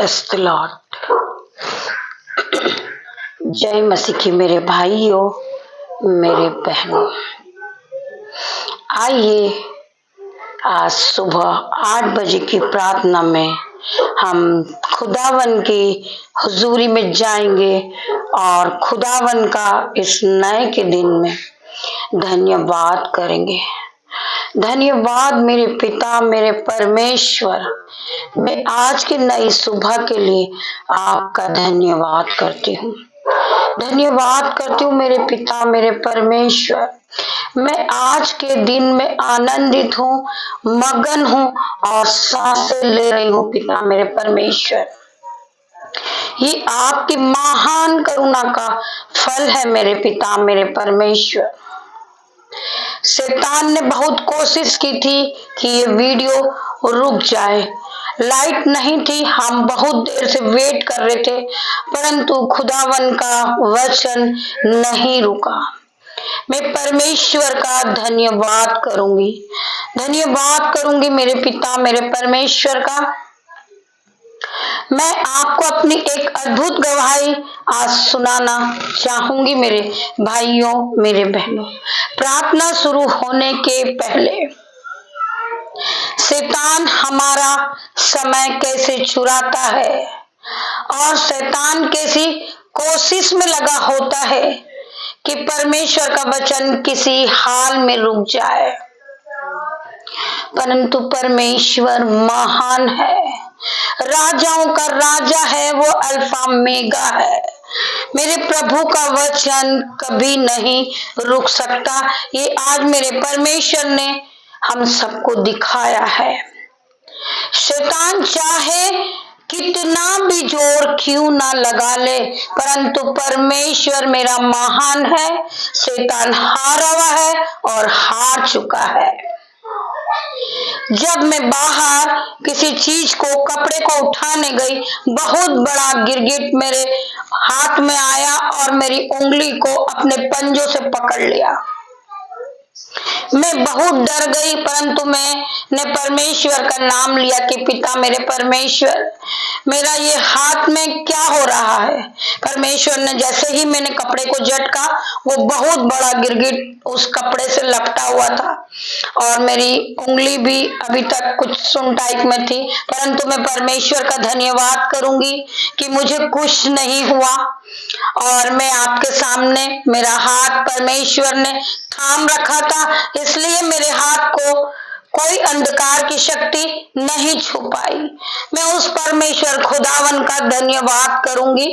Praise the Lord. जय मसीह की मेरे भाइयों, मेरे बहनों, आइए आज सुबह 8 बजे की प्रार्थना में हम खुदावन की हुजूरी में जाएंगे और खुदावन का इस नए के दिन में धन्यवाद करेंगे। धन्यवाद मेरे पिता, मेरे परमेश्वर। मैं आज की नई सुबह के लिए आपका धन्यवाद करती हूँ। धन्यवाद करती हूँ मेरे पिता, मेरे परमेश्वर। मैं आज के दिन में आनंदित हूँ, मगन हूँ और सांसें ले रही हूँ पिता मेरे परमेश्वर। ये आपकी महान करुणा का फल है मेरे पिता, मेरे परमेश्वर। शैतान ने बहुत कोशिश की थी कि ये वीडियो रुक जाए। लाइट नहीं थी, हम बहुत देर से वेट कर रहे थे, परंतु खुदावन का वचन नहीं रुका। मैं परमेश्वर का धन्यवाद करूंगी मेरे पिता, मेरे परमेश्वर का। मैं आपको अपनी एक अद्भुत गवाही आज सुनाना चाहूंगी मेरे भाइयों, मेरे बहनों। प्रार्थना शुरू होने के पहले शैतान हमारा समय कैसे चुराता है और शैतान कैसी कोशिश में लगा होता है कि परमेश्वर का वचन किसी हाल में रुक जाए, परंतु परमेश्वर महान है, राजाओं का राजा है, वो अल्फा मेगा है। मेरे प्रभु का वचन कभी नहीं रुक सकता। ये आज मेरे परमेश्वर ने हम सबको दिखाया है। शैतान चाहे कितना भी जोर क्यों ना लगा ले, परंतु परमेश्वर मेरा महान है। शैतान हारा हुआ है और हार चुका है। जब मैं बाहर किसी चीज को, कपड़े को उठाने गई, बहुत बड़ा गिरगिट मेरे हाथ में आया और मेरी उंगली को अपने पंजों से पकड़ लिया। मैं बहुत डर गई, परंतु मैंने परमेश्वर का नाम लिया कि पिता मेरे परमेश्वर, मेरा ये हाथ में क्या हो रहा है। परमेश्वर ने जैसे ही मैंने कपड़े को झटका, वो बहुत बड़ा गिरगिट उस कपड़े से लपटा हुआ था और मेरी उंगली भी अभी तक कुछ सुन टाइप में थी, परंतु मैं परमेश्वर का धन्यवाद करूंगी कि मुझे कुछ नहीं हुआ। और मैं आपके सामने मेरा हाथ परमेश्वर ने थाम रखा था, इसलिए मेरे हाथ को कोई अंधकार की शक्ति नहीं छू पाई। मैं उस परमेश्वर खुदावन का धन्यवाद करूंगी।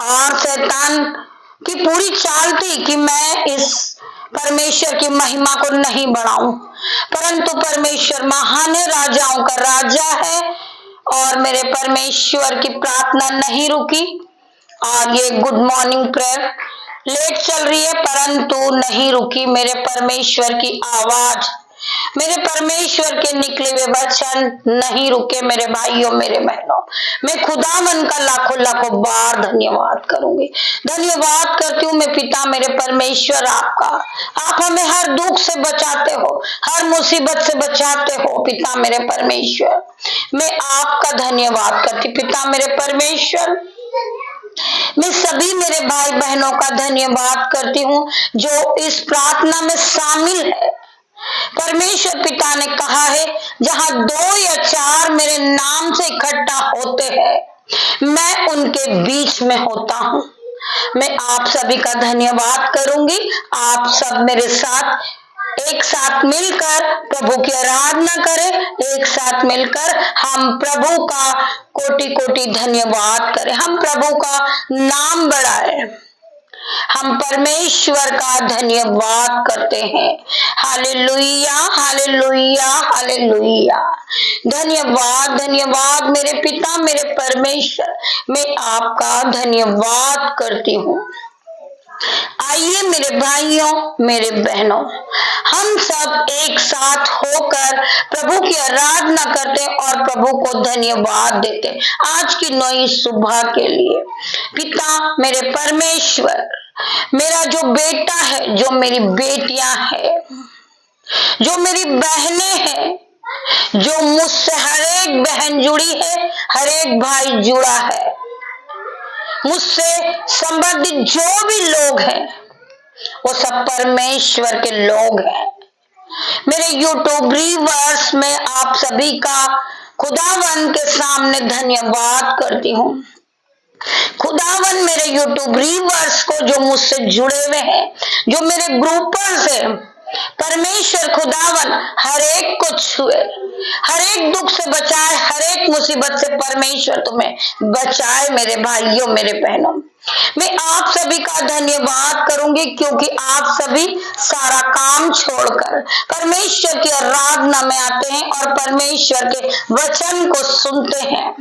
और शैतान की पूरी चाल थी कि मैं इस परमेश्वर की महिमा को नहीं बढ़ाऊं, परंतु परमेश्वर महान है, राजाओं का राजा है और मेरे परमेश्वर की प्रार्थना नहीं रुकी। और ये गुड मॉर्निंग प्रेयर लेट चल रही है, परंतु नहीं रुकी। मेरे परमेश्वर की आवाज, मेरे परमेश्वर के निकले हुए वचन नहीं रुके मेरे भाइयों, मेरे बहनों। मैं खुदावन का लाखों लाखों बार धन्यवाद करूंगी। धन्यवाद करती हूँ मैं पिता मेरे परमेश्वर आपका। आप हमें हर दुख से बचाते हो, हर मुसीबत से बचाते हो पिता मेरे परमेश्वर। मैं आपका धन्यवाद करती पिता मेरे परमेश्वर। मैं सभी मेरे भाई बहनों का धन्यवाद करती हूँ जो इस प्रार्थना में शामिल है। परमेश्वर पिता ने कहा है, जहां 2 या 4 मेरे नाम से इकट्ठा होते हैं, मैं उनके बीच में होता हूँ। मैं आप सभी का धन्यवाद करूंगी। आप सब मेरे साथ एक साथ मिलकर प्रभु की आराधना करें। एक साथ मिलकर हम प्रभु का कोटि कोटि धन्यवाद करें, हम प्रभु का नाम बढ़ाएं, हम परमेश्वर का धन्यवाद करते हैं। Hallelujah, hallelujah, hallelujah. धन्यवाद, धन्यवाद मेरे पिता मेरे परमेश्वर। मैं आपका धन्यवाद करती हूँ। आइए मेरे भाइयों, मेरे बहनों, हम सब एक साथ होकर प्रभु की आराधना करते और प्रभु को धन्यवाद देते आज की नई सुबह के लिए। पिता मेरे परमेश्वर, मेरा जो बेटा है, जो मेरी बेटियां हैं, जो मेरी बहनें हैं, जो मुझसे हर एक बहन जुड़ी है, हर एक भाई जुड़ा है। मुझसे संबंधित जो भी लोग हैं वो सब परमेश्वर के लोग हैं। मेरे यूट्यूब व्यूअर्स में आप सभी का खुदावन के सामने धन्यवाद करती हूँ। खुदावन मेरे यूट्यूब व्यूअर्स को जो मुझसे जुड़े हुए हैं, जो मेरे ग्रुपर्स हैं, परमेश्वर खुदावन हर एक को छुए, हर एक दुख से बचाए, हर एक मुसीबत से परमेश्वर तुम्हें बचाए। मेरे भाइयों, मेरे बहनों, मैं आप सभी का धन्यवाद करूंगी क्योंकि आप सभी सारा काम छोड़कर परमेश्वर की आराधना में आते हैं और परमेश्वर के वचन को सुनते हैं।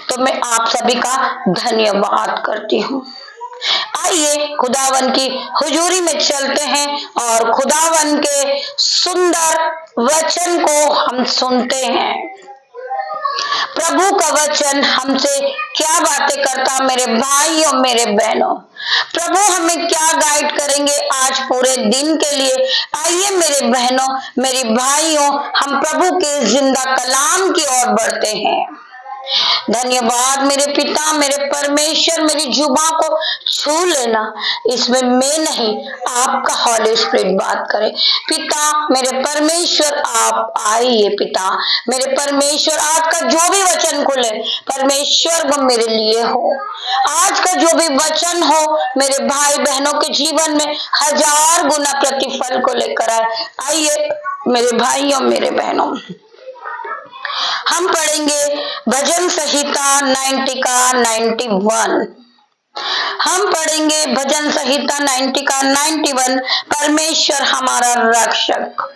तो मैं आप सभी का धन्यवाद करती हूँ। आइए खुदावन की हुजूरी में चलते हैं और खुदावन के सुंदर वचन को हम सुनते हैं। प्रभु का वचन हमसे क्या बातें करता, मेरे भाइयों, मेरे बहनों, प्रभु हमें क्या गाइड करेंगे आज पूरे दिन के लिए। आइए मेरे बहनों, मेरे भाइयों, हम प्रभु के जिंदा कलाम की ओर बढ़ते हैं। धन्यवाद मेरे पिता, मेरे परमेश्वर, मेरी जुबान को छू लेना, इसमें मैं नहीं, आपका हॉली स्पिरिट बात करे। पिता मेरे परमेश्वर, आप आइए। पिता मेरे परमेश्वर, आज का जो भी वचन खुले परमेश्वर वो मेरे लिए हो। आज का जो भी वचन हो मेरे भाई बहनों के जीवन में 1000 गुना प्रतिफल को लेकर आए। आइए मेरे भाइयों, मेरे बहनों, हम पढ़ेंगे भजन संहिता 90 का 91। हम पढ़ेंगे भजन संहिता 90 का 91, परमेश्वर हमारा रक्षक।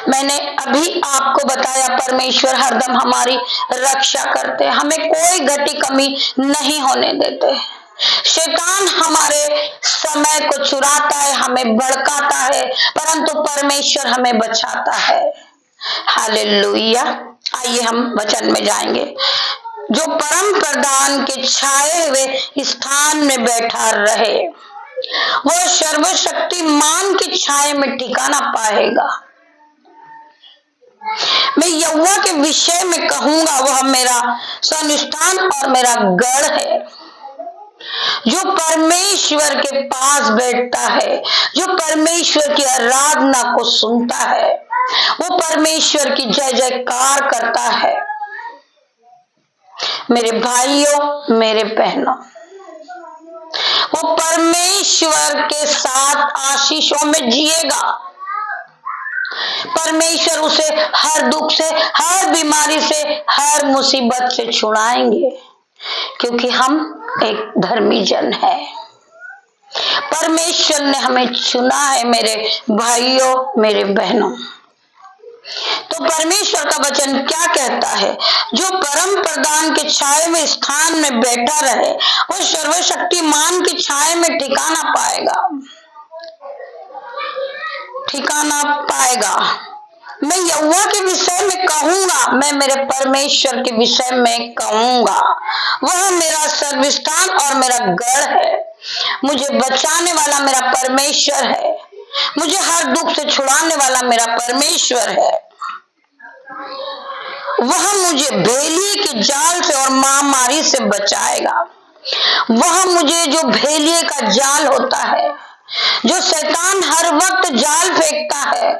मैंने अभी आपको बताया परमेश्वर हरदम हमारी रक्षा करते, हमें कोई घटी कमी नहीं होने देते। शैतान हमारे समय को चुराता है, हमें भड़काता है, परंतु परमेश्वर हमें बचाता है। हालेलुया। आइए हम वचन में जाएंगे। जो परम प्रधान के छाए हुए स्थान में बैठा रहे वो सर्वशक्तिमान की छाए में ठिकाना पाएगा। मैं यहोवा के विषय में कहूंगा, वह मेरा संस्थान और मेरा गढ़ है। जो परमेश्वर के पास बैठता है, जो परमेश्वर की आराधना को सुनता है, वो परमेश्वर की जय जयकार करता है। मेरे भाइयों, मेरे बहनों, वो परमेश्वर के साथ आशीषों में जिएगा। परमेश्वर उसे हर दुख से, हर बीमारी से, हर मुसीबत से छुड़ाएंगे, क्योंकि हम एक धर्मी जन है। परमेश्वर ने हमें चुना है मेरे भाइयों, मेरे बहनों। तो परमेश्वर का वचन क्या कहता है? जो परम प्रधान के छाए में स्थान में बैठा रहे वो सर्वशक्तिमान की छाए में ठिकाना पाएगा, ठिकाना पाएगा। मैं यहोवा के विषय में कहूंगा, मैं मेरे परमेश्वर के विषय में कहूंगा, वह मेरा सर्वस्थान और मेरा गढ़ है। मुझे बचाने वाला मेरा परमेश्वर है, मुझे हर दुख से छुड़ाने वाला मेरा परमेश्वर है। वह मुझे भेलिए के जाल से और महामारी से बचाएगा। वह मुझे, जो भेलिए का जाल होता है, जो शैतान हर वक्त जाल फेंकता है,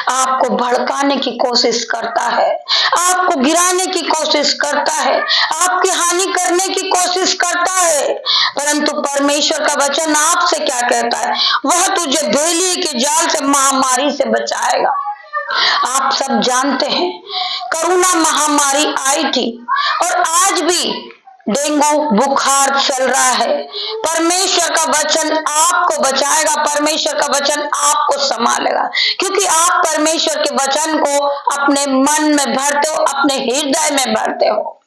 आपको भड़काने की कोशिश करता है, आपको गिराने की कोशिश करता है, आपकी हानि करने की कोशिश करता है, परंतु परमेश्वर का वचन आपसे क्या कहता है? वह तुझे भेलिए के जाल से, महामारी से बचाएगा। आप सब जानते हैं कोरोना महामारी आई थी और आज भी डेंगू बुखार चल रहा है। परमेश्वर का वचन आपको बचाएगा, परमेश्वर का वचन आपको संभालेगा, क्योंकि आप परमेश्वर के वचन को अपने मन में भरते हो, अपने हृदय में भरते हो।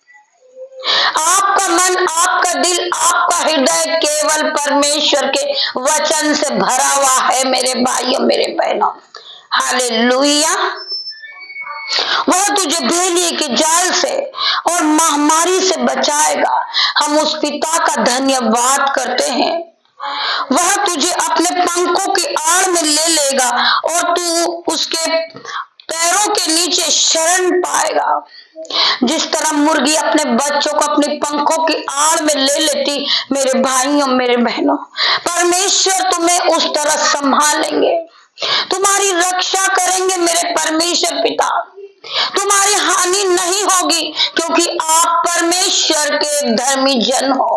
आपका मन, आपका दिल, आपका हृदय केवल परमेश्वर के वचन से भरा हुआ है मेरे भाइयों, मेरे बहनों। हालेलुया। वह तुझे भेलिए के जाल से और महामारी से बचाएगा। हम उस पिता का धन्यवाद करते हैं। वह तुझे अपने पंखों की आड़ में ले लेगा और तू उसके पैरों के नीचे शरण पाएगा। जिस तरह मुर्गी अपने बच्चों को अपने पंखों की आड़ में ले लेती, मेरे भाइयों मेरे बहनों, परमेश्वर तुम्हें उस तरह संभालेंगे, तुम्हारी रक्षा करेंगे मेरे परमेश्वर पिता। तुम्हारी हानि नहीं होगी, क्योंकि आप परमेश्वर के धर्मी जन हो,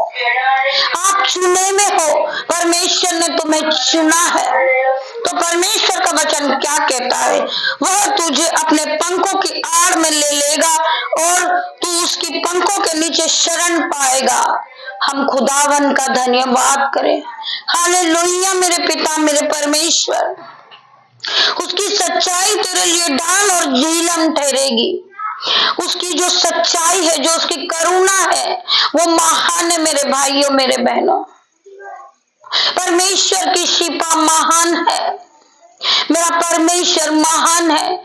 आप चुने में हो, परमेश्वर ने तुम्हें चुना है। तो परमेश्वर का वचन क्या कहता है? वह तुझे अपने पंखों की आड़ में ले लेगा और तू उसकी पंखों के नीचे शरण पाएगा। हम खुदावन का धन्यवाद करें। हालेलुया मेरे पिता मेरे परमेश्वर, उसकी सच्चाई तेरे लिए ढाल और झीलम ठहरेगी। उसकी जो सच्चाई है, जो उसकी करुणा है, वो महान है मेरे भाइयों मेरे बहनों। परमेश्वर की शिपा महान है, मेरा परमेश्वर महान है।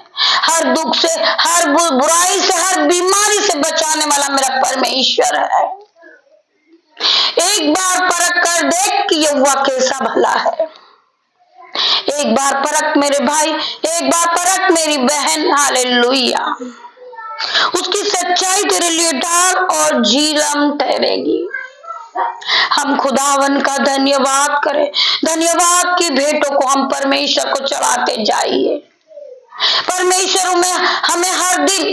हर दुख से, हर बुराई से, हर बीमारी से बचाने वाला मेरा परमेश्वर है। एक बार परख कर देख कि यहोवा कैसा भला है। एक बार परख मेरे भाई, एक बार परख मेरी बहन। हालेलुया, उसकी सच्चाई तेरे लिए ढाल और झीलम ठहरेगी। हम खुदावन का धन्यवाद करें। धन्यवाद की भेंटों को हम परमेश्वर को चढ़ाते जाइए। परमेश्वर में हमें हर दिन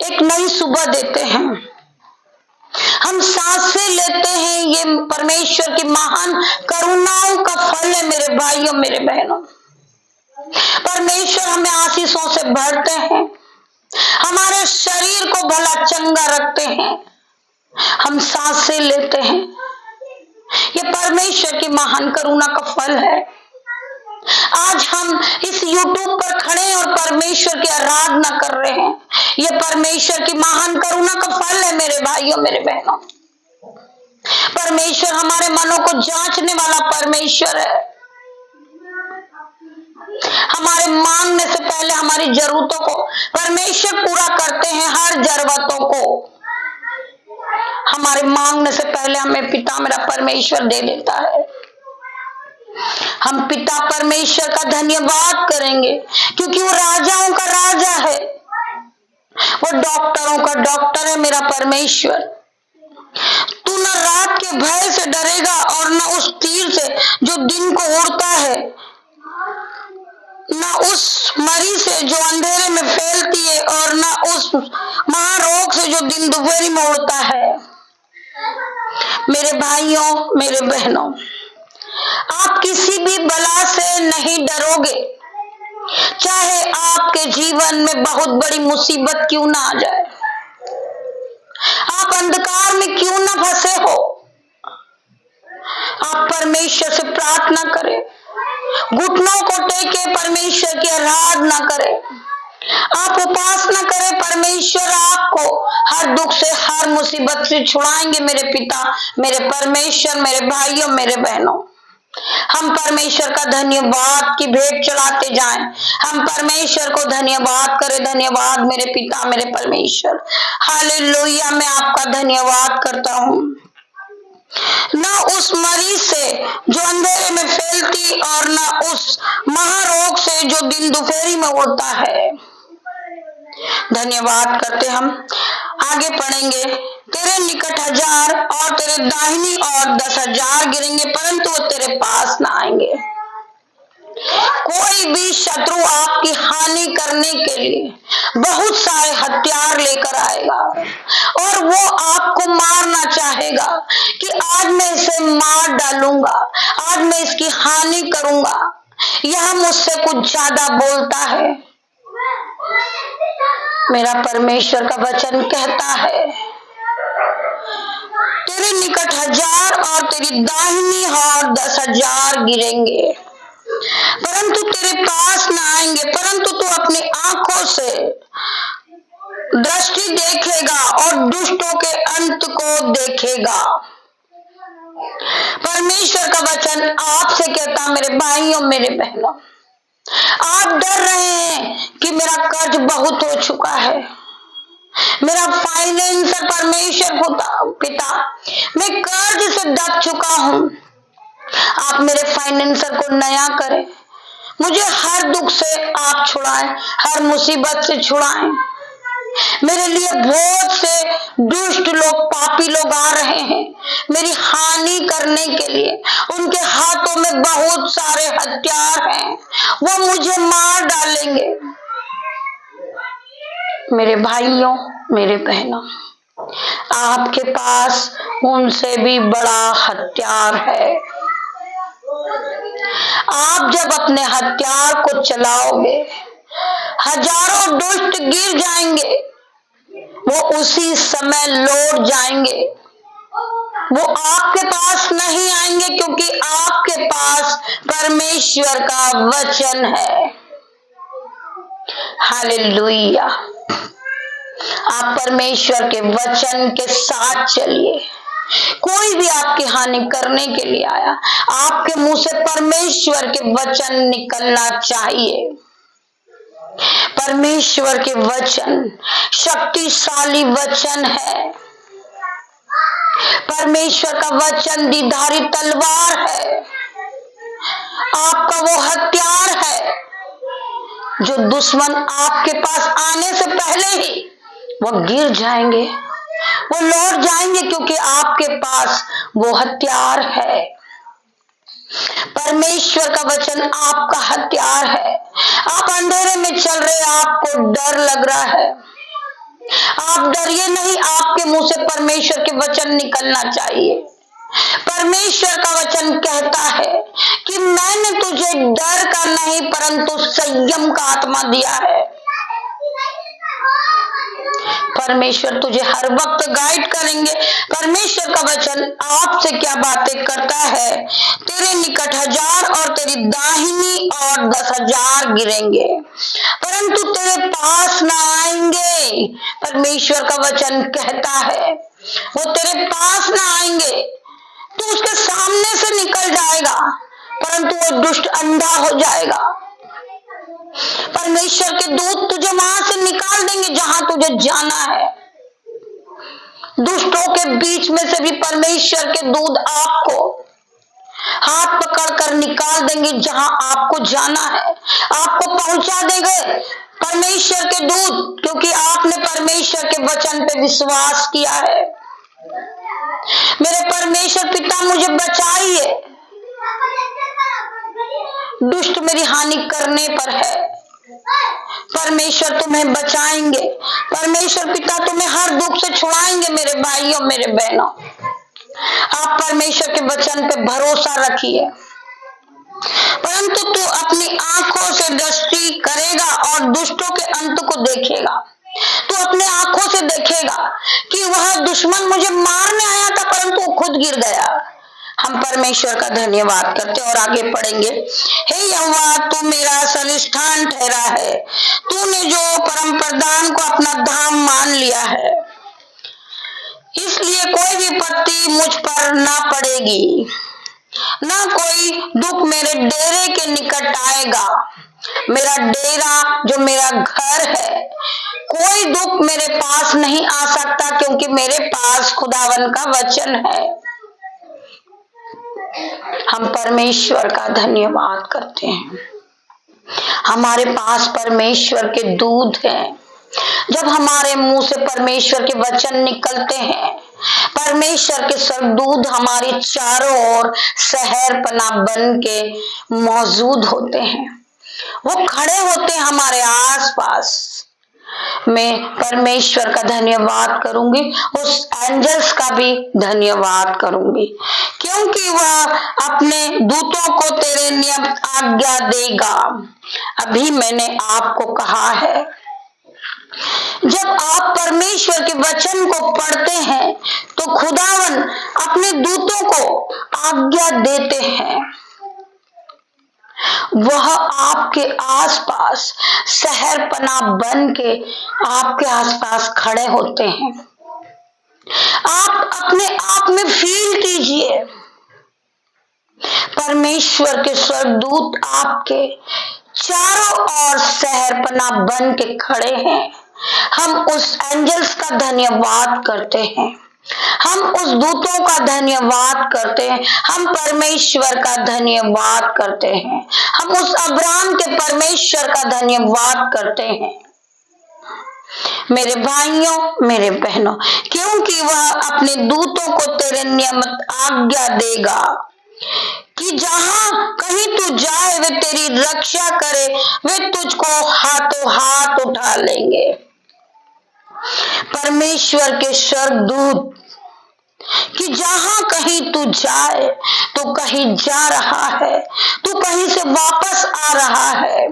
एक नई सुबह देते हैं, हम सांसें लेते हैं, ये परमेश्वर की महान करुणाओं का फल है मेरे भाइयों मेरे बहनों। परमेश्वर हमें आशीषों से भरते हैं, हमारे शरीर को भला चंगा रखते हैं, हम सांसें लेते हैं। ये परमेश्वर की महान करुणा का फल है। आज हम इस YouTube पर खड़े और परमेश्वर की आराधना कर रहे हैं, ये परमेश्वर की महान करुणा का फल है मेरे भाइयों मेरे बहनों। परमेश्वर हमारे मनों को जांचने वाला परमेश्वर है। हमारे मांगने से पहले हमारी जरूरतों को परमेश्वर पूरा करते हैं। हर जरूरतों को हमारे मांगने से पहले हमें पिता मेरा परमेश्वर दे देता है। हम पिता परमेश्वर का धन्यवाद करेंगे, क्योंकि वो राजाओं का राजा है, वो डॉक्टरों का डॉक्टर है मेरा परमेश्वर। तू न रात के भय से डरेगा और न उस तीर से जो दिन को उड़ता है, न उस मरी से जो अंधेरे में फैलती है, और न उस महारोग से जो दिन दोपहरी में उड़ता है। मेरे भाइयों मेरे बहनों, आप किसी भी बला से नहीं डरोगे, चाहे आपके जीवन में बहुत बड़ी मुसीबत क्यों ना आ जाए, आप अंधकार में क्यों ना फंसे हो। आप परमेश्वर से प्रार्थना करें, घुटनों को टेके परमेश्वर की आराधना करें, आप उपासना करें। परमेश्वर आपको हर दुख से हर मुसीबत से छुड़ाएंगे मेरे पिता मेरे परमेश्वर मेरे भाइयों मेरे बहनों। हम परमेश्वर का धन्यवाद की भेंट चढ़ाते जाएं। हम परमेश्वर को धन्यवाद करें। धन्यवाद मेरे पिता मेरे परमेश्वर। हालेलुया, मैं आपका धन्यवाद करता हूँ। न उस मरीज से जो अंधेरे में फैलती और न उस महारोग से जो दिन दोपहरी में उड़ता है। धन्यवाद करते हम आगे पढ़ेंगे। तेरे निकट 1000 और तेरे दाहिनी ओर 10,000 गिरेंगे, परंतु वो तेरे पास ना आएंगे। कोई भी शत्रु आपकी हानि करने के लिए बहुत सारे हथियार लेकर आएगा और वो आपको मारना चाहेगा कि आज मैं इसे मार डालूंगा, आज मैं इसकी हानि करूंगा, यह मुझसे कुछ ज्यादा बोलता है। मेरा परमेश्वर का वचन कहता है, तेरे निकट 1000 और तेरी दाहिनी ओर 10,000 गिरेंगे, परंतु तेरे पास न आएंगे। परंतु तू अपनी आंखों से दृष्टि देखेगा और दुष्टों के अंत को देखेगा। परमेश्वर का वचन आपसे कहता, मेरे भाइयों मेरे बहनों, आप डर रहे हैं कि मेरा कर्ज बहुत हो चुका है, मेरा फाइनेंसर परमेश्वर पिता, मैं कर्ज से दब चुका हूं। आप मेरे फाइनेंसर को नया करें, मुझे हर दुख से आप छुड़ाएं, हर मुसीबत से छुड़ाएं। मेरे लिए बहुत से दुष्ट लोग, पापी लोग आ रहे हैं मेरी हानि करने के लिए। उनके हाथों में बहुत सारे हथियार हैं, वो मुझे मार डालेंगे। मेरे भाइयों, मेरे बहनों, आपके पास उनसे भी बड़ा हथियार है। आप जब अपने हथियार को चलाओगे, हजारों दुष्ट गिर जाएंगे, वो उसी समय लौट जाएंगे, वो आपके पास नहीं आएंगे, क्योंकि आपके पास परमेश्वर का वचन है। हालेलुया। आप परमेश्वर के वचन के साथ चलिए। कोई भी आपकी हानि करने के लिए आया, आपके मुंह से परमेश्वर के वचन निकलना चाहिए। परमेश्वर के वचन शक्तिशाली वचन है। परमेश्वर का वचन धारी तलवार है। आपका वो हथियार है जो दुश्मन आपके पास आने से पहले ही वो गिर जाएंगे, वो लौट जाएंगे, क्योंकि आपके पास वो हथियार है। परमेश्वर का वचन आपका हथियार है। आप अंधेरे में चल रहे, आपको डर लग रहा है, आप डरिए नहीं। आपके मुंह से परमेश्वर के वचन निकलना चाहिए। परमेश्वर का वचन कहता है कि मैंने तुझे डर का नहीं परंतु संयम का आत्मा दिया है। परमेश्वर तुझे हर वक्त गाइड करेंगे। परमेश्वर का वचन आपसे क्या बातें करता है, तेरे निकट 1000 और तेरी दाहिनी और 10,000 गिरेंगे परंतु तेरे पास ना आएंगे। परमेश्वर का वचन कहता है वो तेरे पास ना आएंगे। तू उसके सामने से निकल जाएगा परंतु वो दुष्ट अंधा हो जाएगा। परमेश्वर के दूत तुझे वहां से निकाल देंगे जहां तुझे जाना है। दुष्टों के बीच में से भी परमेश्वर के दूत आपको हाथ पकड़कर निकाल देंगे जहां आपको जाना है। आपको पहुंचा देंगे परमेश्वर के दूत, क्योंकि आपने परमेश्वर के वचन पे विश्वास किया है। मेरे परमेश्वर पिता मुझे बचाइए, दुष्ट मेरी हानि करने पर है। परमेश्वर तुम्हें बचाएंगे, परमेश्वर पिता तुम्हें हर दुख से छुड़ाएंगे। मेरे भाइयों, मेरे बहनों, आप परमेश्वर के वचन पे भरोसा रखिए। परंतु तू अपनी आंखों से दृष्टि करेगा और दुष्टों के अंत को देखेगा। तू अपने आंखों से देखेगा कि वह दुश्मन मुझे मारने आया था परंतु वो खुद गिर गया। हम परमेश्वर का धन्यवाद करते और आगे पढ़ेंगे। हे यहोवा, तू मेरा संस्थान ठहरा है, तूने जो परम प्रधान को अपना धाम मान लिया है, इसलिए कोई विपत्ति मुझ पर ना पड़ेगी, ना कोई दुख मेरे डेरे के निकट आएगा। मेरा डेरा जो मेरा घर है, कोई दुख मेरे पास नहीं आ सकता, क्योंकि मेरे पास खुदावन का वचन है। हम परमेश्वर का धन्यवाद करते हैं। हमारे पास परमेश्वर के दूत हैं। जब हमारे मुंह से परमेश्वर के वचन निकलते हैं, परमेश्वर के स्वर्गदूत हमारे चारों ओर सहरपना बन के मौजूद होते हैं। वो खड़े होते हैं हमारे आसपास। मैं परमेश्वर का धन्यवाद करूंगी, उस एंजल्स का भी धन्यवाद करूंगी, क्योंकि वह अपने दूतों को तेरे नियम आज्ञा देगा। अभी मैंने आपको कहा है, जब आप परमेश्वर के वचन को पढ़ते हैं तो खुदावन अपने दूतों को आज्ञा देते हैं। वह आपके आसपास सहरपना बन के आपके आसपास खड़े होते हैं। आप अपने आप में फील कीजिए, परमेश्वर के स्वर्गदूत आपके चारों ओर सहरपना बन के खड़े हैं। हम उस एंजल्स का धन्यवाद करते हैं। हम उस दूतों का धन्यवाद करते हैं, हम परमेश्वर का धन्यवाद करते हैं, हम उस अब्राहम के परमेश्वर का धन्यवाद करते हैं। मेरे भाइयों, मेरे बहनों, क्योंकि वह अपने दूतों को तेरे नियमित आज्ञा देगा कि जहां कहीं तू जाए वे तेरी रक्षा करे, वे तुझको हाथों हाथ उठा लेंगे। परमेश्वर के स्वर्गदूत कि जहां कहीं तू जाए, तू कहीं जा रहा है, तू कहीं से वापस आ रहा है,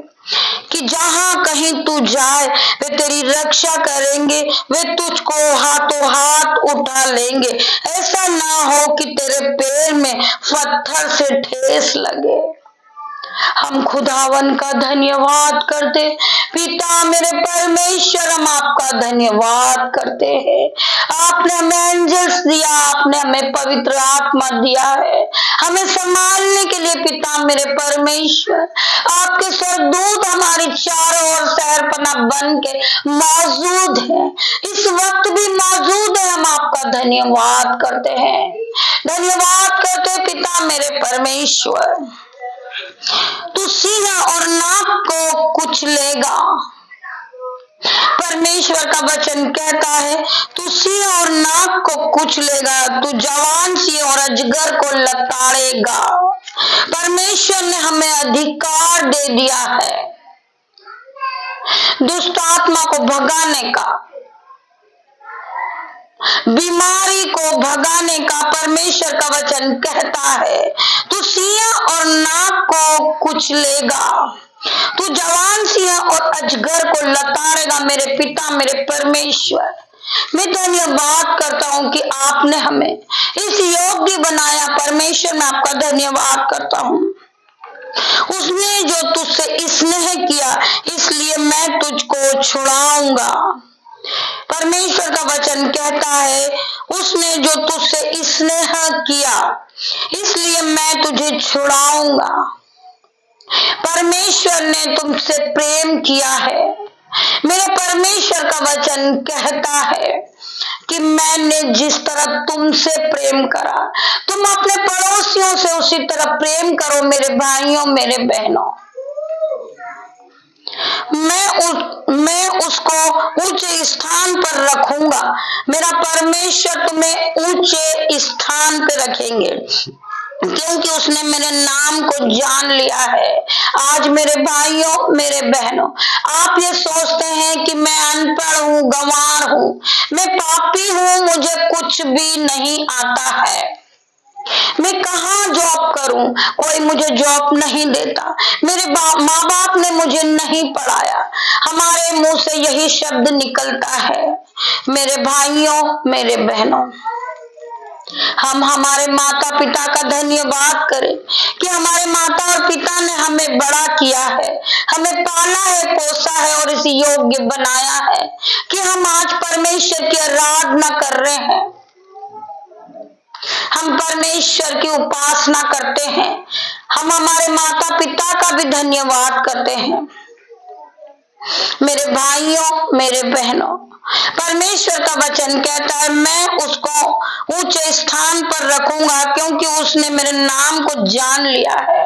कि जहां कहीं तू जाए वे तेरी रक्षा करेंगे, वे तुझको हाथों हाथ उठा लेंगे। ऐसा ना हो कि तेरे पैर में पत्थर से ठेस लगे। हम खुदावन का धन्यवाद करते, पिता मेरे परमेश्वर, हम आपका धन्यवाद करते हैं। आपने हमें एंजल्स दिया, आपने हमें पवित्र आत्मा दिया है हमें संभालने के लिए। पिता मेरे परमेश्वर, आपके स्वर्गदूत हमारी चारों ओर शहरपनाह बन के मौजूद है, इस वक्त भी मौजूद है। हम आपका धन्यवाद करते हैं, धन्यवाद करते पिता मेरे परमेश्वर। तू सिंह और नाग को कुचलेगा। परमेश्वर का वचन कहता है तू सिंह और नाग को कुचलेगा, तू जवान सिंह और अजगर को लताड़ेगा। परमेश्वर ने हमें अधिकार दे दिया है दुष्ट आत्मा को भगाने का, बीमारी को भगाने का। परमेश्वर का वचन कहता है तू सिंह और नाग को कुचलेगा, तू जवान सिंह और अजगर को लताड़ेगा। मेरे पिता मेरे परमेश्वर, मैं धन्यवाद करता हूँ कि आपने हमें इस योग्य बनाया। परमेश्वर मैं आपका धन्यवाद करता हूँ, उसने जो तुझसे स्नेह किया इसलिए मैं तुझको छुड़ाऊंगा। परमेश्वर का वचन कहता है उसने जो तुझसे स्नेह किया इसलिए मैं तुझे छुड़ाऊंगा। परमेश्वर ने तुमसे प्रेम किया है। मेरे परमेश्वर का वचन कहता है कि मैंने जिस तरह तुमसे प्रेम करा, तुम अपने पड़ोसियों से उसी तरह प्रेम करो। मेरे भाइयों मेरे बहनों, मैं उसको ऊंचे स्थान पर रखूंगा। मेरा परमेश्वर तुम्हें ऊंचे स्थान पर रखेंगे क्योंकि उसने मेरे नाम को जान लिया है। आज मेरे भाइयों मेरे बहनों, आप ये सोचते हैं कि मैं अनपढ़ हूँ, गंवार हूँ, मैं पापी हूँ, मुझे कुछ भी नहीं आता है, मैं कहाँ जॉब करूं, कोई मुझे जॉब नहीं देता, मेरे माँ बाप ने मुझे नहीं पढ़ाया। हमारे मुंह से यही शब्द निकलता है। मेरे भाइयों मेरे बहनों, हम हमारे माता पिता का धन्यवाद करें कि हमारे माता और पिता ने हमें बड़ा किया है, हमें पाला है, पोसा है और इस योग्य बनाया है कि हम आज परमेश्वर की आराधना कर रहे हैं, हम परमेश्वर की उपासना करते हैं। हम हमारे माता पिता का भी धन्यवाद करते हैं। मेरे भाइयों मेरे बहनों, परमेश्वर का वचन कहता है मैं उसको ऊंचे स्थान पर रखूंगा क्योंकि उसने मेरे नाम को जान लिया है।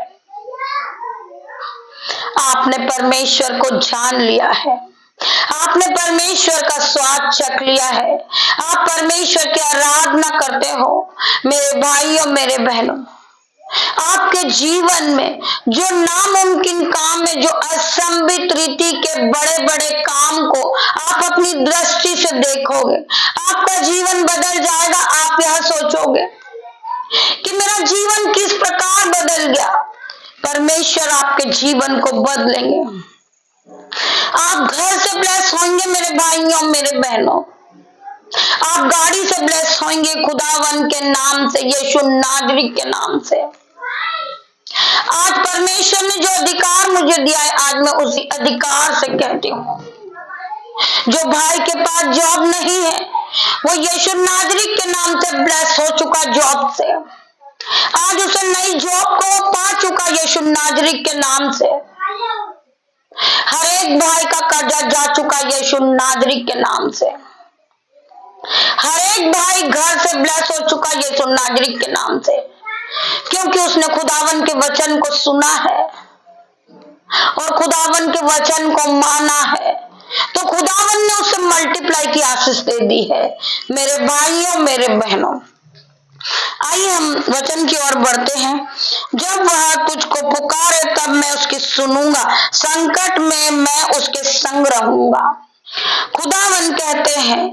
आपने परमेश्वर को जान लिया है, आपने परमेश्वर का स्वाद चख लिया है, आप परमेश्वर की आराधना करते हो। मेरे भाइयों मेरे बहनों, आपके जीवन में जो नामुमकिन काम है, जो असंभित रीति के बड़े बड़े काम को आप अपनी दृष्टि से देखोगे, आपका जीवन बदल जाएगा। आप यह सोचोगे कि मेरा जीवन किस प्रकार बदल गया। परमेश्वर आपके जीवन को बदलेंगे। आप घर से ब्लेस होंगे मेरे भाइयों मेरे बहनों, आप गाड़ी से ब्लेस होंगे खुदावन के नाम से, यीशु नाजरी के नाम से। आज परमेश्वर ने जो अधिकार मुझे दिया है, आज मैं उसी अधिकार से कहती हूँ। जो भाई के पास जॉब नहीं है वो यीशु नाजरी के नाम से ब्लेस हो चुका जॉब से। आज उसे नई जॉब को पा चुका यीशु नाजरी के नाम से। हर एक भाई का कर्जा जा चुका यीशु नाजरी के नाम से। हर एक भाई घर से ब्लेस हो चुका यीशु नाजरीत के नाम से, क्योंकि उसने खुदावन के वचन को सुना है और खुदावन के वचन को माना है, तो खुदावन ने उसे मल्टीप्लाई की आशीष दे दी है। मेरे भाइयों, मेरे बहनों, आइए हम वचन की ओर बढ़ते हैं। जब वह तुझको पुकारे तब मैं उसकी सुनूंगा, संकट में मैं उसके संग रहूंगा। खुदावन कहते हैं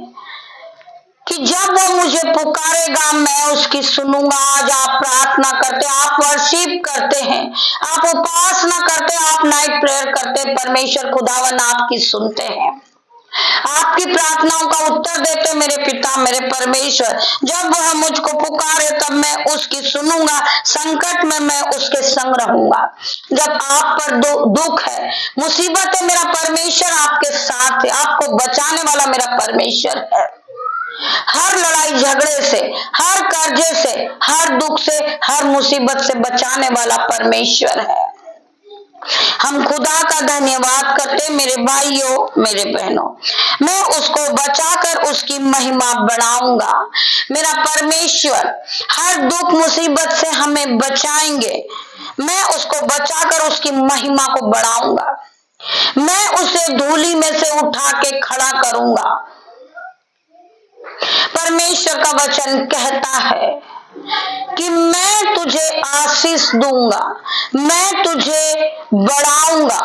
कि जब वो मुझे पुकारेगा मैं उसकी सुनूंगा। आज आप प्रार्थना करते, आप वर्शिप करते हैं, आप उपासना करते, आप नाइट प्रेयर करते, परमेश्वर खुदावन आपकी सुनते हैं, आपकी प्रार्थनाओं का उत्तर देते। मेरे पिता, मेरे परमेश्वर, जब वह मुझको पुकारे तब मैं उसकी सुनूंगा, संकट में मैं उसके संग रहूंगा। जब आप पर दुख है, मुसीबत है, मेरा परमेश्वर आपके साथ है, आपको बचाने वाला मेरा परमेश्वर है। हर लड़ाई झगड़े से, हर कर्जे से, हर दुख से, हर मुसीबत से बचाने वाला परमेश्वर है। हम खुदा का धन्यवाद करते। मेरे भाइयों, मेरे बहनों, मैं उसको बचाकर उसकी महिमा बढ़ाऊंगा। मेरा परमेश्वर हर दुख मुसीबत से हमें बचाएंगे। मैं उसको बचाकर उसकी महिमा को बढ़ाऊंगा। मैं उसे धूली में से उठा के खड़ा करूंगा। परमेश्वर का वचन कहता है कि मैं तुझे आशीष दूंगा, मैं तुझे बढ़ाऊंगा,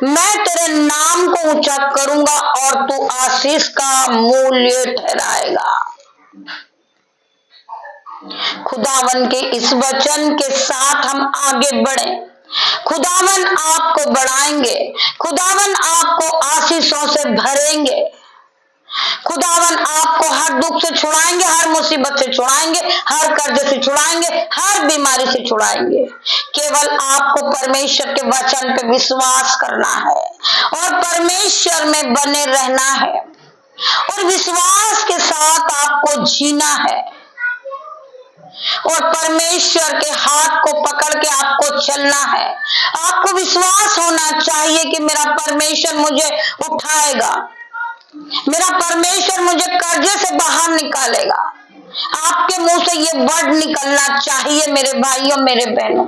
मैं तेरे नाम को ऊंचा करूंगा और तू आशीष का मूल्य ठहराएगा। खुदावन के इस वचन के साथ हम आगे बढ़े। खुदावन आपको बढ़ाएंगे, खुदावन आपको आशीषों से भरेंगे, खुदावन आपको हर दुख से छुड़ाएंगे, हर मुसीबत से छुड़ाएंगे, हर कर्ज से छुड़ाएंगे, हर बीमारी से छुड़ाएंगे। केवल आपको परमेश्वर के वचन पे विश्वास करना है और परमेश्वर में बने रहना है और विश्वास के साथ आपको जीना है और परमेश्वर के हाथ को पकड़ के आपको चलना है। आपको विश्वास होना चाहिए कि मेरा परमेश्वर मुझे उठाएगा, मेरा परमेश्वर मुझे कर्जे से बाहर निकालेगा। आपके मुंह से ये वर्ड निकलना चाहिए मेरे भाइयों, मेरे बहनों।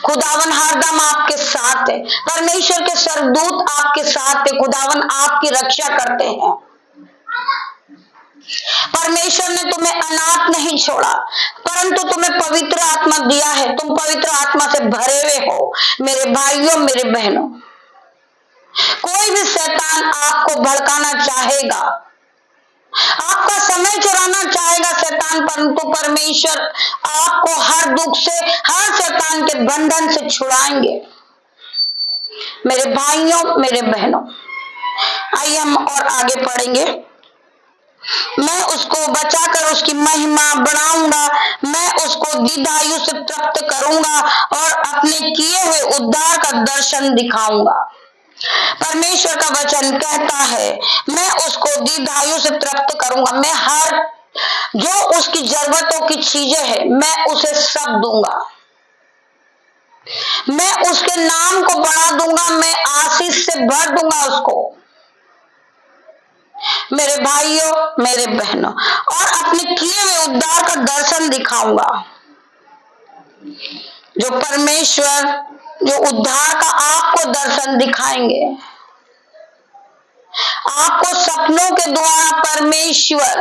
खुदावन हरदम आपके साथ है, परमेश्वर के स्वर्गदूत आपके साथ है, खुदावन आपकी रक्षा करते हैं। परमेश्वर ने तुम्हें अनाथ नहीं छोड़ा, परंतु तुम्हें पवित्र आत्मा दिया है। तुम पवित्र आत्मा से भरे हुए हो मेरे भाइयों, मेरे बहनों। कोई भी शैतान आपको भड़काना चाहेगा, आपका समय चुराना चाहेगा शैतान, परंतु परमेश्वर आपको हर दुख से, हर शैतान के बंधन से छुड़ाएंगे। मेरे भाइयों, मेरे बहनों, आइए हम और आगे पढ़ेंगे। मैं उसको बचाकर उसकी महिमा बढ़ाऊंगा, मैं उसको दीर्घायु से तृप्त करूंगा और अपने किए हुए उद्धार का दर्शन दिखाऊंगा। परमेश्वर का वचन कहता है मैं उसको दीर्घायु से तृप्त करूंगा। मैं हर जो उसकी जरूरतों की चीजें हैं मैं उसे सब दूंगा। मैं उसके नाम को बढ़ा दूंगा, मैं आशीष से भर दूंगा उसको। मेरे भाइयों, मेरे बहनों, और अपने किए हुए उद्धार का दर्शन दिखाऊंगा। जो परमेश्वर जो उद्धार का आपको दर्शन दिखाएंगे, आपको सपनों के द्वारा परमेश्वर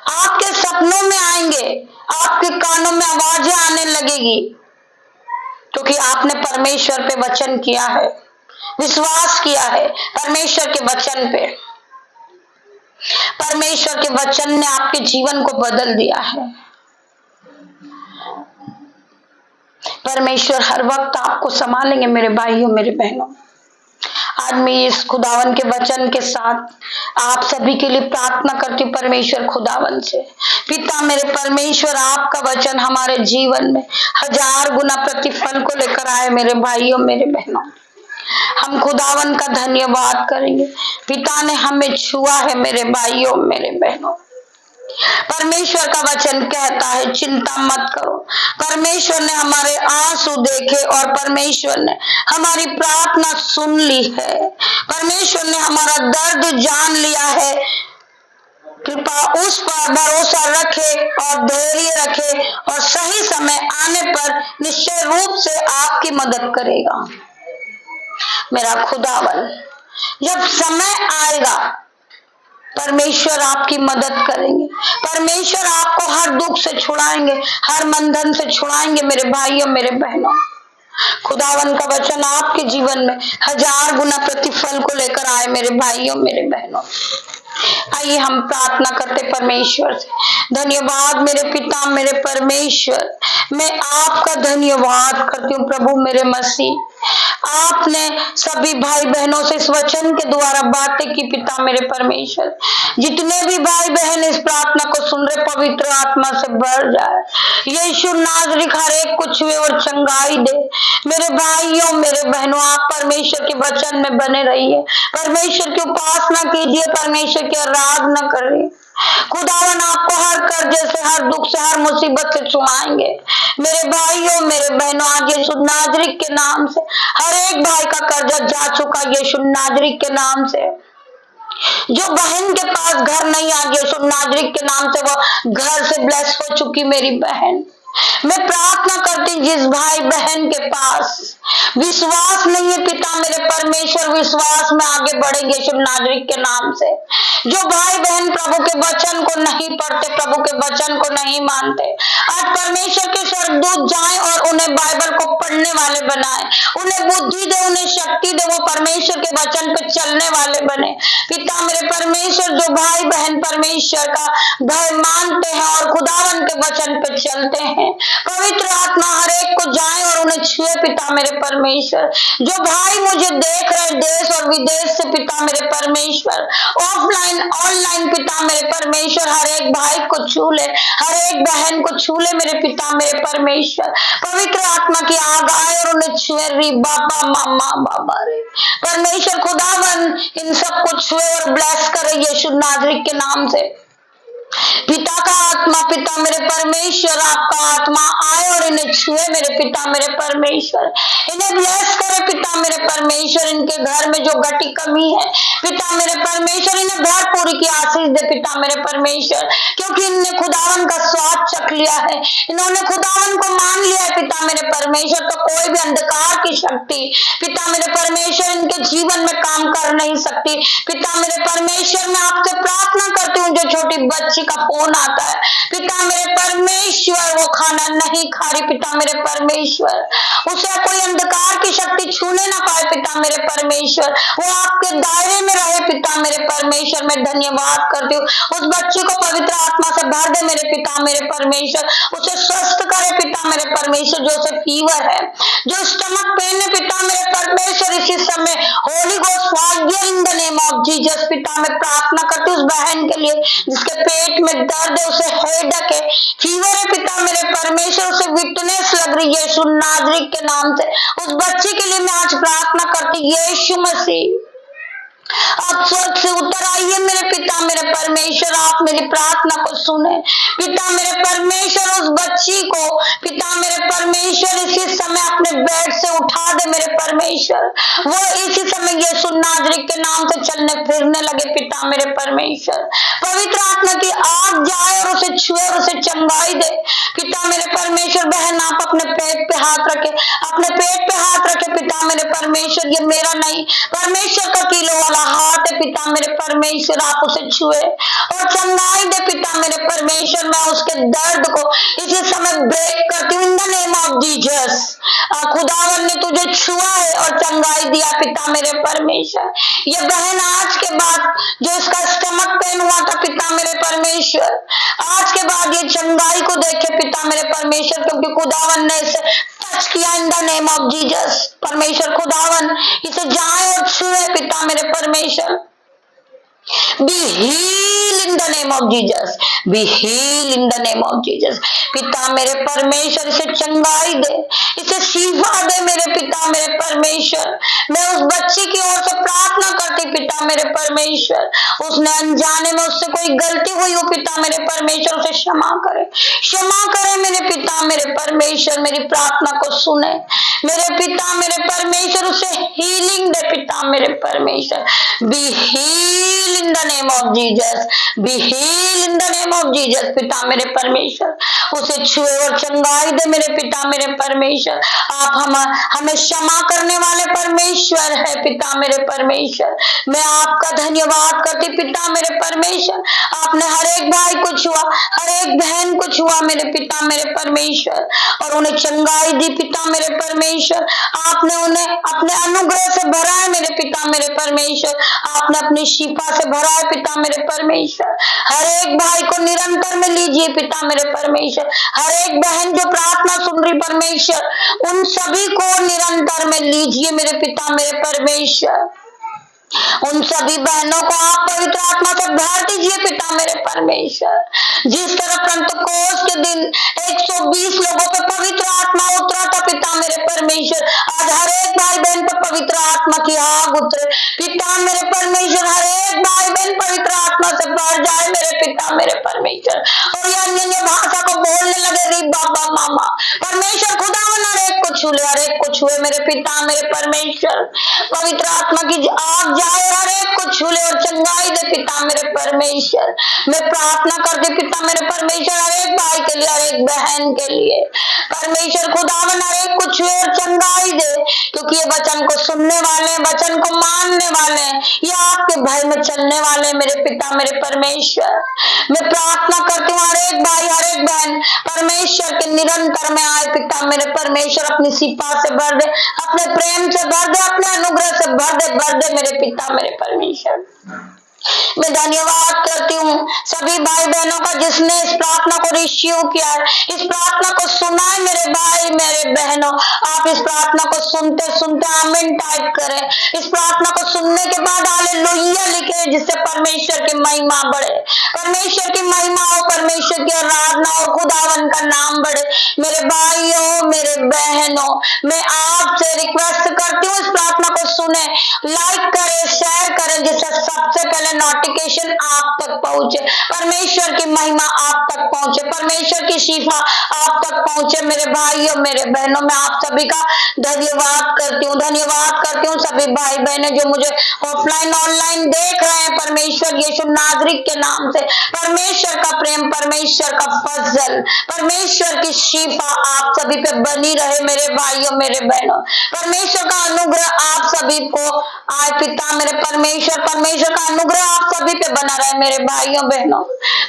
आपके सपनों में आएंगे, आपके कानों में आवाजें आने लगेगी, क्योंकि आपने परमेश्वर पे वचन किया है, विश्वास किया है परमेश्वर के वचन पे। परमेश्वर के वचन ने आपके जीवन को बदल दिया है। परमेश्वर हर वक्त आपको संभालेंगे मेरे भाइयों, मेरे बहनों। आज मैं इस खुदावन के वचन के साथ आप सभी के लिए प्रार्थना करती हूँ परमेश्वर खुदावन से। पिता मेरे परमेश्वर, आपका वचन हमारे जीवन में 1000 गुना प्रतिफल को लेकर आए मेरे भाइयों, मेरे बहनों। हम खुदावन का धन्यवाद करेंगे। पिता ने हमें छुआ है मेरे भाइयों, मेरे बहनों। परमेश्वर का वचन कहता है चिंता मत करो। परमेश्वर ने हमारे आंसू देखे और परमेश्वर ने हमारी प्रार्थना सुन ली है। परमेश्वर ने हमारा दर्द जान लिया है कि कृपा उस पर भरोसा रखे और धैर्य रखे और सही समय आने पर निश्चय रूप से आपकी मदद करेगा। मेरा खुदावन, जब समय आएगा परमेश्वर आपकी मदद करेंगे। परमेश्वर आपको हर दुख से छुड़ाएंगे, हर बंधन से छुड़ाएंगे मेरे भाइयों मेरे बहनों। खुदावन का वचन आपके जीवन में 1000 गुना प्रतिफल को लेकर आए मेरे भाइयों मेरे बहनों। आइए हम प्रार्थना करते परमेश्वर से। धन्यवाद मेरे पिता मेरे परमेश्वर, मैं आपका धन्यवाद करती हूँ प्रभु मेरे मसीह। आपने सभी भाई बहनों से इस वचन के द्वारा बातें की पिता मेरे परमेश्वर। जितने भी भाई बहन इस प्रार्थना को सुन रहे पवित्र आत्मा से भर जाए। यीशु नाज़री हर एक को छुए और चंगाई दे। मेरे भाइयों मेरे बहनों, आप परमेश्वर के वचन में बने रहिए, परमेश्वर की उपासना कीजिए, परमेश्वर की आराधना करिए। खुदावन आपको हर कर्जे से, हर दुख से, हर मुसीबत से छुड़ाएंगे। मेरे भाइयों मेरे बहनों, आज यीशु नाज़री के नाम से हर एक भाई का कर्जा जा चुका यीशु नाज़री के नाम से। जो बहन के पास घर नहीं, आज यीशु नाज़री के नाम से वो घर से ब्लेस हो चुकी मेरी बहन। मैं प्रार्थना करती जिस भाई बहन के पास विश्वास नहीं है पिता मेरे परमेश्वर, विश्वास में आगे बढ़ेंगे यीशु नाज़री के नाम से। जो भाई बहन प्रभु के वचन को नहीं पढ़ते, प्रभु के वचन को नहीं मानते, आज परमेश्वर के स्वर्गदूत जाएं और उन्हें बाइबल को पढ़ने वाले बनाए, उन्हें बुद्धि दे, उन्हें शक्ति दे, वो परमेश्वर के वचन पे चलने वाले बने। पिता मेरे परमेश्वर, जो भाई बहन परमेश्वर का भय मानते हैं और खुदावन के वचन पे चलते हैं, पवित्र आत्मा हर एक को जाए और उन्हें छुए पिता मेरे परमेश्वर। जो भाई मुझे देख रहे देश और विदेश से पिता मेरे परमेश्वर, ऑफलाइन ऑनलाइन पिता मेरे परमेश्वर, हर एक भाई को छू ले, हर एक बहन को छू ले मेरे पिता मेरे परमेश्वर। पवित्र आत्मा की आग आए और उन्हें छुए। री बाबा मामा बाबा रे परमेश्वर खुदावन इन सबको छुए और ब्लेस करे यीशु नाज़री के नाम से। पिता का आत्मा पिता मेरे परमेश्वर, आपका आत्मा आए और इन्हें छुए मेरे पिता मेरे परमेश्वर, इन्हें ब्लेस करे पिता मेरे परमेश्वर। इनके घर में जो घटी कमी है पिता मेरे परमेश्वर, इन्हें भरपूरी की आशीष दे पिता मेरे परमेश्वर, क्योंकि इनने खुदावन का स्वाद चख लिया है, इन्होंने खुदावन को मान लिया है पिता मेरे परमेश्वर। तो कोई भी अंधकार की शक्ति पिता मेरे परमेश्वर इनके जीवन में काम कर नहीं सकती पिता मेरे परमेश्वर। मैं आपसे प्रार्थना करती हूँ, जो छोटी बच्ची का फोन आता है पिता मेरे परमेश्वर, वो खाना नहीं खा रही पिता मेरे परमेश्वर, उसे कोई अंधकार की शक्ति छूने ना पाए पिता मेरे परमेश्वर, वो आपके दायरे में रहे पिता मेरे परमेश्वर। मैं धन्यवाद करती हूँ, उस बच्ची को पवित्र आत्मा से भर दे मेरे पिता मेरे परमेश्वर, उसे स्वस्थ करे पिता मेरे परमेश्वर। जो उसे फीवर है, जो स्टमक पेन है पिता मेरे परमेश्वर, इसी समय Holi ghost fire in the name of Jesus पिता मैं प्रार्थना करती हूँ उस बहन के लिए जिसके पेट में दर्द है, उसे हेडेक है, फीवर है पिता मेरे परमेश्वर, उसे वीकनेस लग रही है यीशु नाज़री के नाम से। उस बच्ची के लिए मैं आज प्रार्थना करती यीशु मसीह, आप स्वर्ग से उतर आइए मेरे पिता मेरे परमेश्वर, आप मेरी प्रार्थना को सुने पिता मेरे परमेश्वर। उस बच्ची को पिता मेरे परमेश्वर इसी समय अपने बेड से उठा दे मेरे परमेश्वर, वो इसी समय यीशु नाज़री के नाम से चलने फिरने लगे पिता मेरे परमेश्वर। पवित्र आत्मा की आग जाए और उसे छुए और उसे चंगाई दे पिता मेरे परमेश्वर। बहन आप अपने पेट पे हाथ रखे, अपने पेट पे हाथ रखे पिता मेरे परमेश्वर, ये मेरा नहीं परमेश्वर का किलो वाला हाथ है पिता मेरे परमेश्वर, आप उसे छुए और चंगाई दे पिता मेरे परमेश्वर। मैं उसके दर्द को इसी समय ब्रेक करती हूँ इन द नेम ऑफ जीसस। खुदावन ने तुझे छुआ है और चंगाई दिया पिता मेरे परमेश्वर। ये बहन आज के बाद जो इसका स्टमक पेन हुआ था पिता मेरे परमेश्वर, आज के बाद ये चंगाई को देखे पिता मेरे परमेश्वर, क्योंकि खुदावन ने इसे टच किया इन द नेम ऑफ जीसस। परमेश्वर खुदावन इसे जाए और छुए पिता मेरे परमेश्वर। Be healed in the name of Jesus. Be healed in the name of Jesus. पिता मेरे परमेश्वर इसे चंगाई दे, इसे शिफा दे मेरे पिता मेरे परमेश्वर। मैं उस बच्ची की ओर से प्रार्थना करती पिता मेरे परमेश्वर, उसने अनजाने में उससे कोई गलती हुई हो पिता मेरे परमेश्वर, उसे क्षमा करे, क्षमा करे मेरे पिता मेरे परमेश्वर। मेरी प्रार्थना को सुने मेरे पिता मेरे परमेश्वर, उसे हीलिंग दे पिता मेरे परमेश्वर। Be heal in the name of Jesus. Be heal in the name of Jesus. पिता मेरे परमेश्वर उसे छुए और चंगाई दे मेरे पिता मेरे परमेश्वर। आप हमें क्षमा करने वाले परमेश्वर है पिता मेरे परमेश्वर। मैं आपका धन्यवाद करती पिता मेरे परमेश्वर। आपने हर एक भाई को छुआ, हर एक बहन को छुआ मेरे पिता मेरे परमेश्वर, और उन्हें चंगाई दी पिता मेरे परमेश्वर। आपने उन्हें अपने अनुग्रह से भरा है मेरे पिता मेरे परमेश्वर। आपने अपनी शिफा से भरा है पिता मेरे परमेश्वर। हर एक भाई को निरंतर में लीजिए पिता मेरे परमेश्वर। हर एक बहन जो प्रार्थना सुन रही परमेश्वर, उन सभी को निरंतर में लीजिए मेरे पिता मेरे परमेश्वर। उन सभी बहनों को आप पवित्र आत्मा से भर दीजिए पिता मेरे परमेश्वर। जिस तरह पंतकोस के दिन 120 लोगों पे पवित्र आत्मा उतरा था पिता मेरे परमेश्वर, आज हर एक भाई बहन पे पवित्र आत्मा की आग उतरे पिता मेरे परमेश्वर। हर एक भाई बहन पवित्र आत्मा से भर जाए मेरे पिता मेरे परमेश्वर, और ये अन्य भाषा को बोलने लगे री बाबा मामा परमेश्वर। खुदा हर एक को छू ले, हर एक को छुए मेरे पिता मेरे परमेश्वर। पवित्र आत्मा की आग जाए, हर एक को छूले और चंगाई दे पिता मेरे परमेश्वर। मैं प्रार्थना करती पिता मेरे परमेश्वर हर एक भाई के लिए, हर एक बहन के लिए परमेश्वर। खुदावन हर एक को छुए और चंगाई दे, क्योंकि ये वचन को सुनने वाले, वचन को मानने वाले, ये आपके भय में चलने वाले मेरे पिता मेरे परमेश्वर। मैं प्रार्थना करती हूँ हर एक भाई हर एक बहन परमेश्वर के निरंतर में आए पिता मेरे परमेश्वर। अपनी सिपा से भर दे, अपने प्रेम से भर दे, अपने अनुग्रह से भर दे मेरे पिता मेरे परमेश्वर। मैं धन्यवाद करती हूँ सभी भाई बहनों का जिसने इस प्रार्थना को रिसीव किया है, इस प्रार्थना को सुना है मेरे भाई मेरे बहनों। आप इस प्रार्थना को सुनते सुनते आमीन टाइप करें। इस प्रार्थना को सुनने के बाद हालेलुया लिखे, जिससे परमेश्वर की महिमा बढ़े, परमेश्वर की महिमा हो, परमेश्वर की आराधना और खुदावन का नाम बढ़े। मेरे भाइयों मेरे बहनों, मैं आपसे रिक्वेस्ट करती हूँ इस प्रार्थना को सुने, लाइक करें, शेयर करें, जिससे सबसे पहले नोटिफिकेशन आप तक पहुंचे, परमेश्वर की महिमा आप तक पहुंचे, परमेश्वर की शिफा आप तक पहुंचे। मेरे भाइयों मेरे बहनों, मैं आप सभी का धन्यवाद करती हूँ सभी भाई बहनें जो मुझे ऑफलाइन ऑनलाइन देख रहे हैं। परमेश्वर यीशु नाजरीत के नाम से परमेश्वर का प्रेम, परमेश्वर का फजल, परमेश्वर की शिफा आप सभी पे बनी रहे मेरे भाइयों मेरे बहनों। परमेश्वर का अनुग्रह आप सभी को आए पिता मेरे परमेश्वर। परमेश्वर का अनुग्रह आप सभी पे बना रहे मेरे भाइयों बहनों।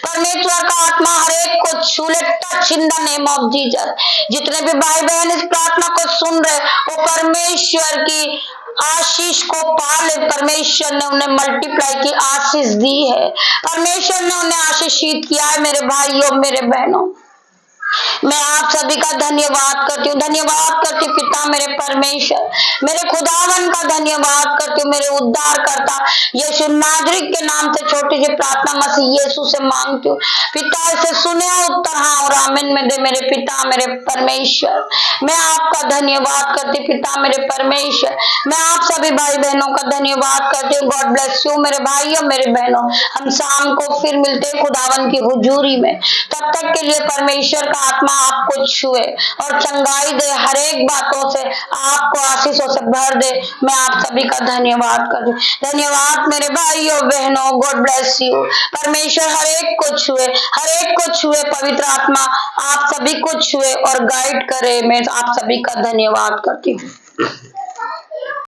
परमेश्वर का आत्मा हर एक को छू ले, touch in the name of Jesus. जितने भी भाई बहन इस प्रार्थना को सुन रहे, वो परमेश्वर की आशीष को पाले। परमेश्वर ने उन्हें मल्टीप्लाई की आशीष दी है, परमेश्वर ने उन्हें आशीषित किया है मेरे भाइयों मेरे बहनों। मैं आप सभी का धन्यवाद करती हूँ, धन्यवाद करती हूँ पिता मेरे परमेश्वर। मेरे खुदावन का धन्यवाद करती हूँ, मेरे उद्धार करता यीशु नाजरीत के नाम से छोटी सी प्रार्थना मसीह यीशु से मांगती हूँ पिता। इसे सुने उत्तर हाँ और आमीन में दे मेरे पिता मेरे परमेश्वर। मैं आपका धन्यवाद करती पिता मेरे परमेश्वर। मैं आप सभी भाई बहनों का धन्यवाद करती हूँ। गॉड ब्लेस यू मेरे भाइयों मेरे बहनों। हम शाम को फिर मिलते हैं खुदावन की हुजूरी में। तब तक के लिए परमेश्वर का आत्मा आपको छुए और चंगाई दे, हर एक बातों से आपको आशीषों से भर दे। मैं आप सभी का धन्यवाद करती हूँ। धन्यवाद मेरे भाइयों बहनों। God bless you. परमेश्वर हर एक को छुए, हर एक को छुए, पवित्र आत्मा आप सभी को छुए और गाइड करे। मैं आप सभी का धन्यवाद करती हूँ।